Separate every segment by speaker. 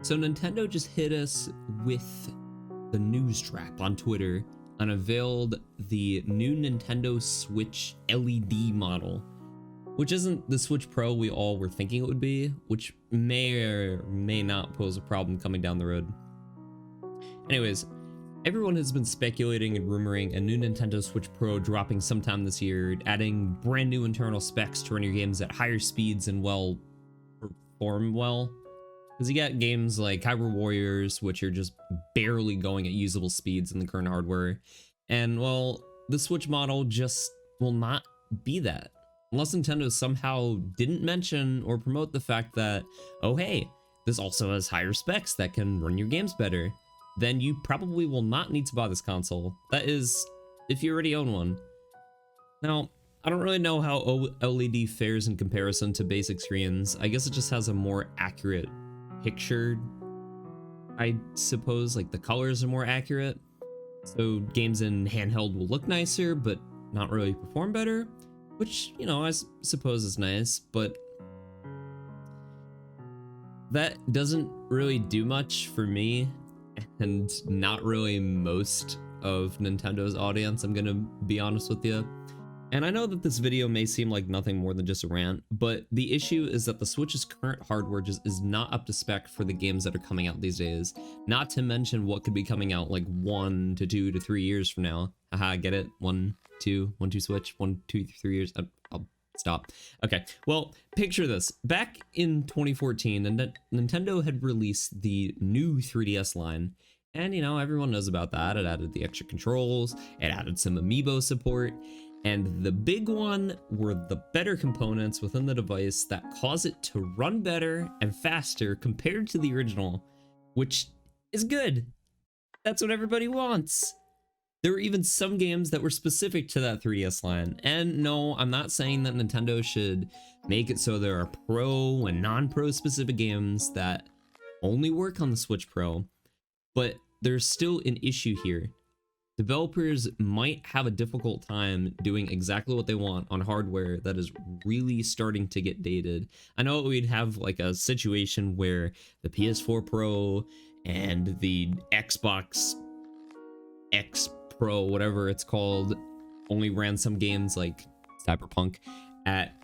Speaker 1: So Nintendo just hit us with the news trap on Twitter and unveiled the new Nintendo Switch LED model, which isn't the Switch Pro we all were thinking it would be, which may or may not pose a problem coming down the road. Anyways, everyone has been speculating and rumoring a new Nintendo Switch Pro dropping sometime this year, adding brand new internal specs to run your games at higher speeds and perform well. Because you got games like Hyrule Warriors, which are just barely going at usable speeds in the current hardware. And well, the Switch model just will not be that. Unless Nintendo somehow didn't mention or promote the fact that, oh hey, this also has higher specs that can run your games better, then you probably will not need to buy this console. That is, if you already own one. Now, I don't really know how OLED fares in comparison to basic screens. I guess it just has a more accurate picture, I suppose. Like the colors are more accurate, so games in handheld will look nicer but not really perform better, which, you know, I suppose is nice, but that doesn't really do much for me and not really most of Nintendo's audience, I'm gonna be honest with you. And I know that this video may seem like nothing more than just a rant, but the issue is that the Switch's current hardware just is not up to spec for the games that are coming out these days. Not to mention what could be coming out like 1 to 2 to 3 years from now. Haha, get it? 1, 2 Switch, 1, 2, 3 years. I'll stop. Okay, well, picture this. Back in 2014, Nintendo had released the new 3DS line. And, you know, everyone knows about that. It added the extra controls, it added some amiibo support, and the big one were the better components within the device that cause it to run better and faster compared to the original, which is good. That's what everybody wants. There were even some games that were specific to that 3DS line. And no, I'm not saying that Nintendo should make it so there are pro and non-pro specific games that only work on the Switch Pro, but there's still an issue here. Developers might have a difficult time doing exactly what they want on hardware that is really starting to get dated. I know we'd have like a situation where the PS4 Pro and the Xbox X Pro, whatever it's called, only ran some games like Cyberpunk at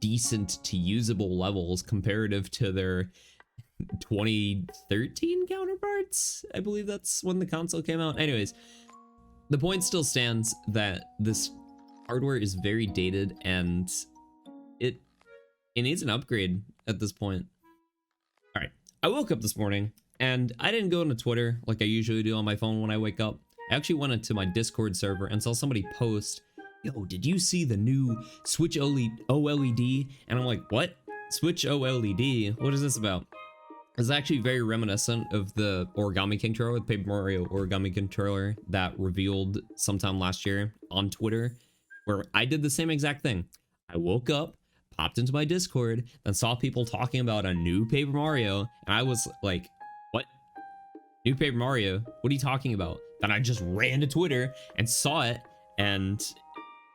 Speaker 1: decent to usable levels comparative to their 2013 counterparts. I believe that's when the console came out. Anyways, the point still stands that this hardware is very dated and it needs an upgrade at this point. All right, I woke up this morning and I didn't go into Twitter like I usually do on my phone when I wake up. I actually went into my Discord server and saw somebody post, yo, did you see the new Switch OLED? And I'm like, what? Switch OLED? What is this about? It's actually very reminiscent of the Origami controller, the Paper Mario Origami controller that revealed sometime last year on Twitter, where I did the same exact thing. I woke up, popped into my Discord, then saw people talking about a new Paper Mario, and I was like, what? New Paper Mario? What are you talking about? Then I just ran to Twitter and saw it, and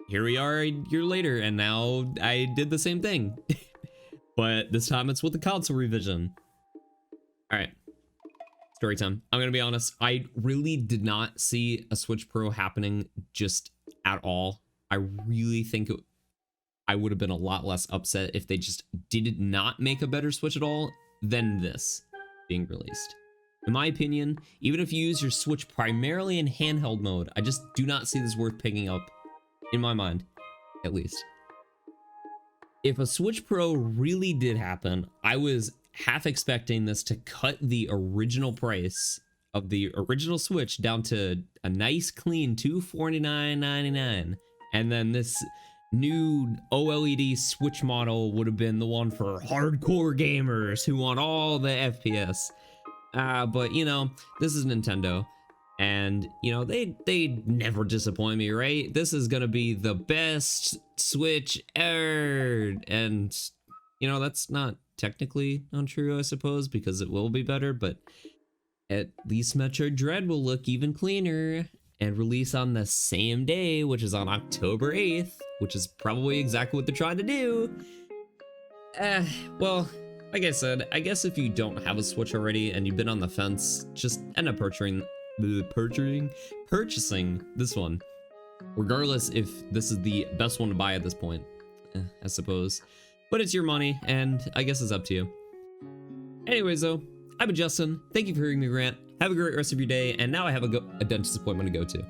Speaker 1: here we are a year later, and now I did the same thing. But this time it's with the console revision. All right, story time. I'm gonna be honest, I really did not see a Switch Pro happening just at all. I really think I would have been a lot less upset if they just did not make a better Switch at all than this being released. In my opinion, even if you use your Switch primarily in handheld mode, I just do not see this worth picking up, in my mind, at least. If a Switch Pro really did happen, I was half expecting this to cut the original price of the original Switch down to a nice clean $249.99, and then this new OLED Switch model would have been the one for hardcore gamers who want all the FPS. But you know, this is Nintendo, and you know, they never disappoint me, right? This is gonna be the best Switch ever, and you know, that's not technically untrue, I suppose, because it will be better, but at least Metroid Dread will look even cleaner and release on the same day, which is on October 8th, which is probably exactly what they're trying to do. Well, like I said, I guess if you don't have a Switch already and you've been on the fence, just end up purchasing this one, regardless if this is the best one to buy at this point, I suppose. But it's your money, and I guess it's up to you. Anyways, though, I've been Justin. Thank you for hearing me rant. Have a great rest of your day, and now I have a dentist appointment to go to.